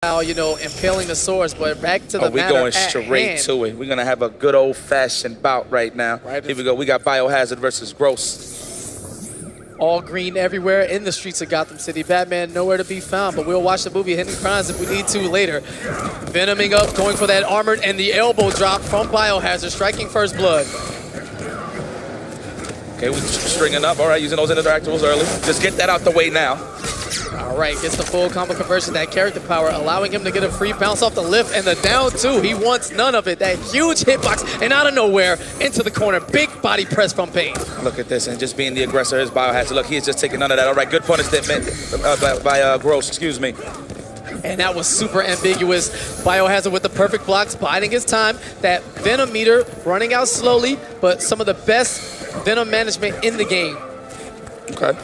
you know, impaling the swords, but back to the matter going straight to it. We're going to have a good old-fashioned bout right now. Here we go. We got Biohazard versus Gross. All green everywhere in the streets of Gotham City. Batman nowhere to be found, but we'll watch the movie Hidden Crimes if we need to later. Venoming up, going for that armored, and the elbow drop from Biohazard, striking first blood. Okay, we're stringing up. All right, using those interactables early. Just get that out the way now. All right, gets the full combo conversion, that character power, allowing him to get a free bounce off the lift and the down two. He wants none of it. That huge hitbox, and out of nowhere, into the corner. Big body press from Bane. Look at this, and just being the aggressor is Biohazard. Look, he's just taking none of that. All right, good punishment by Gross, excuse me. And that was super ambiguous. Biohazard with the perfect blocks, biding his time. That Venom meter running out slowly, but some of the best Venom management in the game. Okay.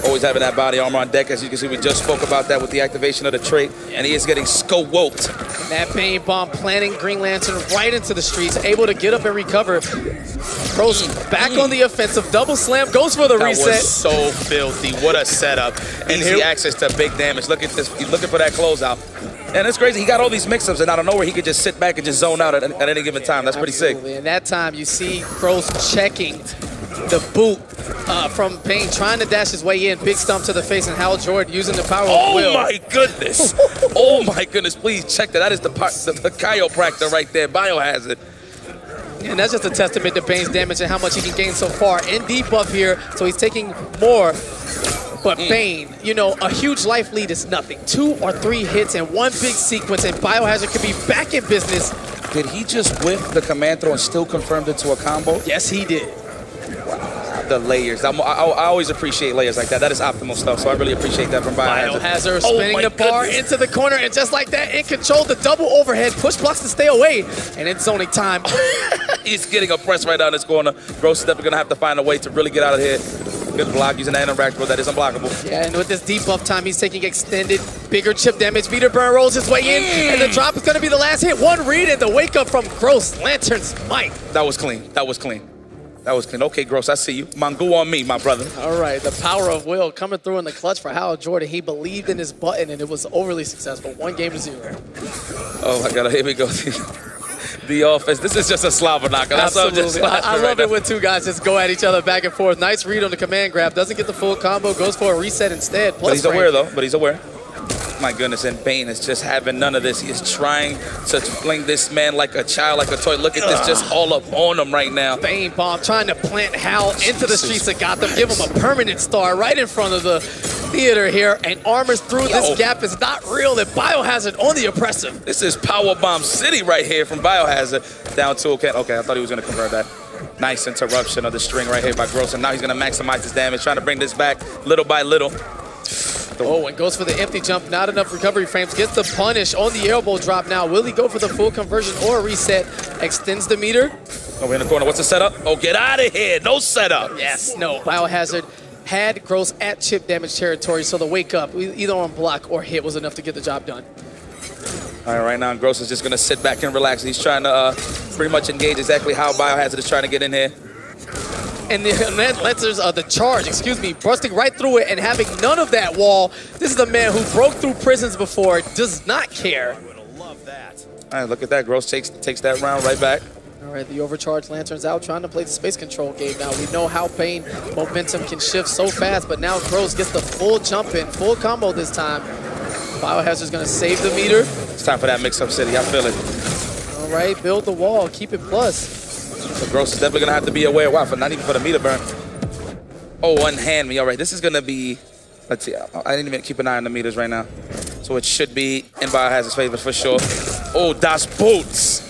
Always having that body armor on deck. As you can see, we just spoke about that with the activation of the trait, and he is getting skull-woked. That Bane bomb planting Green Lantern right into the streets, able to get up and recover. Gross back on the offensive, double slam, goes for the reset. That was so filthy. What a setup. Easy access to big damage. Look at this. He's looking for that closeout. And it's crazy. He got all these mix-ups, and out of nowhere, he could just sit back and just zone out at any given time. That's pretty sick. And that time, you see Gross checking the boot from Bane, trying to dash his way in. Big stump to the face, and Hal Jordan using the power of will. Oh, my goodness. Oh, my goodness. Please check that. That is the chiropractor right there, Biohazard. And that's just a testament to Bane's damage and how much he can gain so far. In debuff here, so he's taking more. But Bane, you know, a huge life lead is nothing. 2 or 3 hits in one big sequence, and Biohazard could be back in business. Did he just whip the command throw and still confirmed it to a combo? Yes, he did. Wow, the layers. I always appreciate layers like that. That is optimal stuff, so I really appreciate that from Biohazard. Biohazard spinning the bar into the corner, and just like that, in control, the double overhead, push blocks to stay away, and it's zoning time. He's getting a press right down this corner. Gross is definitely going to have to find a way to really get out of here. Good block using that interactable that is unblockable. Yeah, and with this debuff time, he's taking extended, bigger chip damage. Meter burn rolls his way in, and the drop is going to be the last hit. One read, and the wake up from Gross. Lantern's might. That was clean. That was clean. That was clean. Okay, Gross, I see you. Mongo on me, my brother. All right, the power of will coming through in the clutch for Hal Jordan. He believed in his button, and it was overly successful. 1-0. Oh, my God. Here we go. The offense. This is just a slobber knocker. That's absolutely. I love it when 2 guys just go at each other back and forth. Nice read on the command grab. Doesn't get the full combo. Goes for a reset instead. But he's aware, though. But he's aware. My goodness, and Bane is just having none of this. He is trying to fling this man like a child, like a toy. Look at this, just all up on him right now. Bane bomb trying to plant Hal into the streets of Gotham, give him a permanent star right in front of the theater here, and armors through. This gap is not real, and Biohazard on the oppressive. This is Powerbomb City right here from Biohazard. Down 2, okay, I thought he was going to convert that. Nice interruption of the string right here by Gross, and now he's going to maximize his damage, trying to bring this back little by little. Oh, and goes for the empty jump. Not enough recovery frames. Gets the punish on the elbow drop now. Will he go for the full conversion or reset? Extends the meter. Over in the corner. What's the setup? Oh, get out of here. No setup. Yes, no. Biohazard had Gross at chip damage territory, so the wake up, either on block or hit, was enough to get the job done. All right, right now, Gross is just going to sit back and relax. He's trying to pretty much engage exactly how Biohazard is trying to get in here. And the Lanters, the charge, bursting right through it and having none of that wall. This is a man who broke through prisons before, does not care. Love that. All right, look at that. Gross takes that round right back. All right, the overcharged Lantern's out trying to play the space control game now. We know how Bane momentum can shift so fast, but now Gross gets the full jump in, full combo this time. Biohazard's going to save the meter. It's time for that mix-up city. I feel it. All right, build the wall, keep it plus. So Gross is definitely going to have to be aware. Wow, not even for the meter burn. Oh, unhand me. All right, this is going to be, let's see. I didn't even keep an eye on the meters right now. So it should be in Biohazard's favor for sure. Oh, das Boots.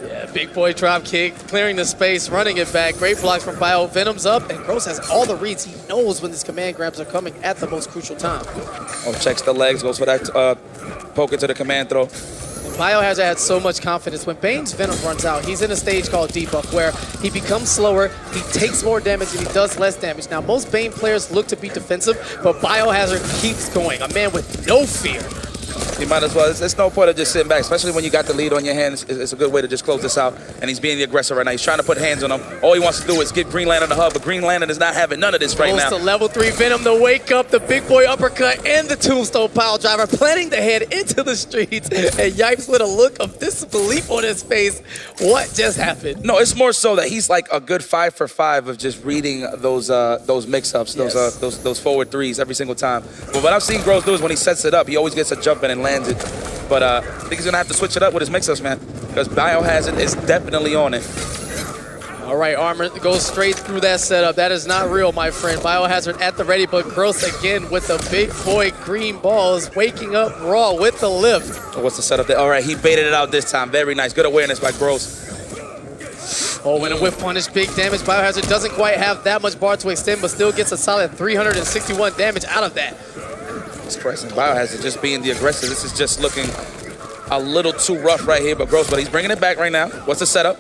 Yeah, big boy drop kick, clearing the space, running it back. Great blocks from Bio. Venom's up, and Gross has all the reads. He knows when his command grabs are coming at the most crucial time. Oh, checks the legs, goes for that poke into the command throw. Biohazard had so much confidence. When Bane's Venom runs out, he's in a stage called debuff where he becomes slower, he takes more damage, and he does less damage. Now, most Bane players look to be defensive, but Biohazard keeps going. A man with no fear. You might as well. There's no point of just sitting back, especially when you got the lead on your hands. It's a good way to just close this out. And he's being the aggressor right now. He's trying to put hands on him. All he wants to do is get Green Lantern the hub, but Green Lantern is not having none of this right now. Goes to level 3 Venom, the wake up, the big boy uppercut, and the tombstone pile driver, planting the head into the streets. And Yipes with a look of disbelief on his face. What just happened? No, it's more so that he's like a good 5 for 5 of just reading those mix-ups, those forward threes every single time. But what I've seen Gross do is when he sets it up, he always gets a jump in and lands it. But I think he's going to have to switch it up with his mix-ups, man, because Biohazard is definitely on it. All right, Armor goes straight through that setup. That is not real, my friend. Biohazard at the ready, but Gross again with the big boy green balls, waking up Raw with the lift. What's the setup there? All right, he baited it out this time. Very nice. Good awareness by Gross. Oh, and a whip punish, big damage. Biohazard doesn't quite have that much bar to extend, but still gets a solid 361 damage out of that. This person, Biohazard just being the aggressor. This is just looking a little too rough right here, but Gross, but he's bringing it back right now. What's the setup?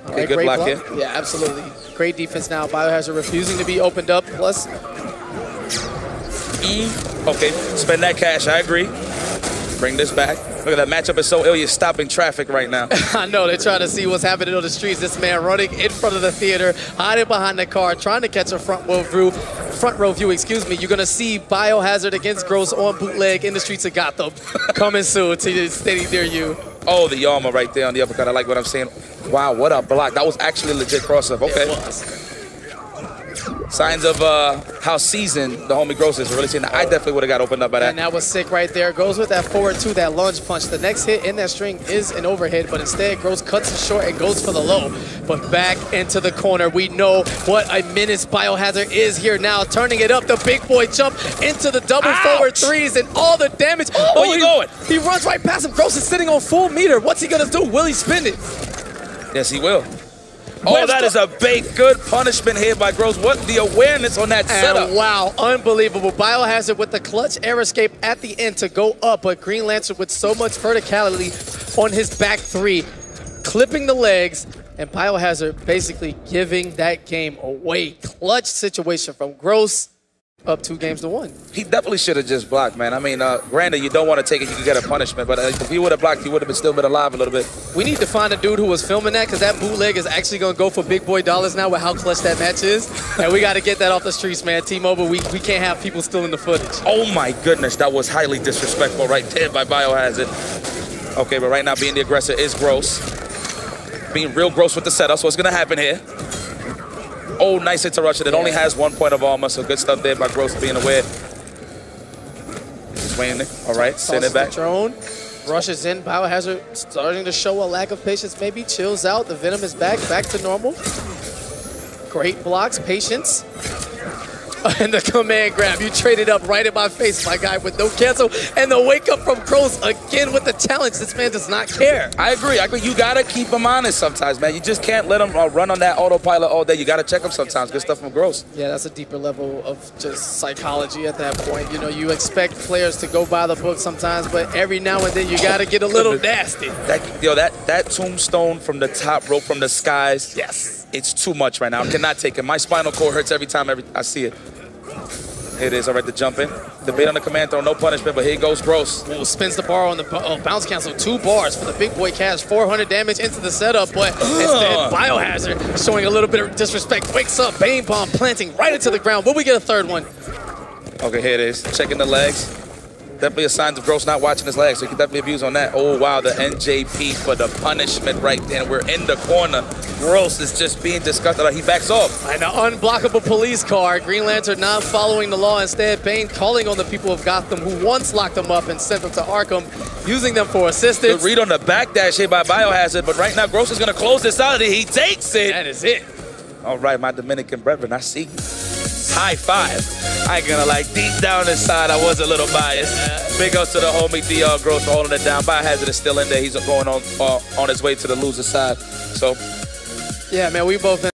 All right, good block here. Yeah, absolutely. Great defense now. Biohazard refusing to be opened up. Plus, okay, spend that cash. I agree. Bring this back. Look at that matchup is so ill. You're stopping traffic right now. I know they're trying to see what's happening on the streets. This man running in front of the theater, hiding behind the car, trying to catch a front row view. Excuse me. You're gonna see Biohazard against Gross on bootleg in the streets of Gotham. Coming soon to the city near you. Oh, the Yama right there on the uppercut. I like what I'm saying. Wow, what a block. That was actually a legit cross-up. Okay. It was. Signs of how seasoned the homie Gross is. Really seeing that. I definitely would have got opened up by that. And that was sick right there. Goes with that forward 2, that lunge punch. The next hit in that string is an overhead, but instead Gross cuts it short and goes for the low. But back into the corner. We know what a menace Biohazard is here now. Turning it up. The big boy jump into the double forward threes and all the damage. Oh, where you going? He runs right past him. Gross is sitting on full meter. What's he going to do? Will he spin it? Yes, he will. Oh, that is a big, good punishment here by Gross. What the awareness on that setup. Wow, unbelievable. Biohazard with the clutch air escape at the end to go up, but Green Lanter with so much verticality on his back 3, clipping the legs, and Biohazard basically giving that game away. Clutch situation from Gross, up 2 games to 1. He definitely should have just blocked, man. I mean, granted, you don't want to take it, you can get a punishment, but if he would have blocked, he would have still been alive a little bit. We need to find a dude who was filming that, because that bootleg is actually going to go for big boy dollars now with how clutch that match is. And we got to get that off the streets, man. T-Mobile, we can't have people stealing the footage. Oh my goodness, that was highly disrespectful right there by Biohazard. Okay, but right now being the aggressor is Gross. Being real gross with the setup, so what's going to happen here? Oh, nice interruption. It only has 1 point of armor, so good stuff there by Gross being aware. Just waiting. All right, send it back. Drone rushes in. Biohazard starting to show a lack of patience. Maybe chills out. The Venom is back to normal. Great blocks, patience. And the command grab. You traded up right in my face, my guy, with no cancel. And the wake up from Gross again with the challenge. This man does not care. I agree. You got to keep him honest sometimes, man. You just can't let him run on that autopilot all day. You got to check him sometimes. Good stuff from Gross. Yeah, that's a deeper level of just psychology at that point. You know, you expect players to go by the book sometimes, but every now and then you got to get a little nasty. That tombstone from the top rope from the skies. Yes. It's too much right now. I cannot take it. My spinal cord hurts every time I see it. Here it is. All right, the jump in. The bait on the command throw, no punishment, but here goes Gross. Ooh, spins the bar on the bounce cancel. 2 bars for the big boy cash. 400 damage into the setup, but instead Biohazard showing a little bit of disrespect. Wakes up, Bane bomb planting right into the ground. Will we get a 3rd one? Okay, here it is. Checking the legs. Definitely a sign of Gross not watching his legs, so you can definitely abuse on that. Oh, wow, the NJP for the punishment right there. We're in the corner. Gross is just being disgusted. He backs off. And an unblockable police car. Green Lantern not following the law. Instead, Bane calling on the people of Gotham who once locked them up and sent them to Arkham, using them for assistance. Good read on the backdash here by Biohazard, but right now Gross is going to close this out, and he takes it. That is it. All right, my Dominican brethren, I see. High five. I ain't gonna lie, deep down inside, I was a little biased. Big ups to the homie DR Gross for holding it down. Biohazard is still in there. He's going on his way to the loser side. So, yeah, man, we both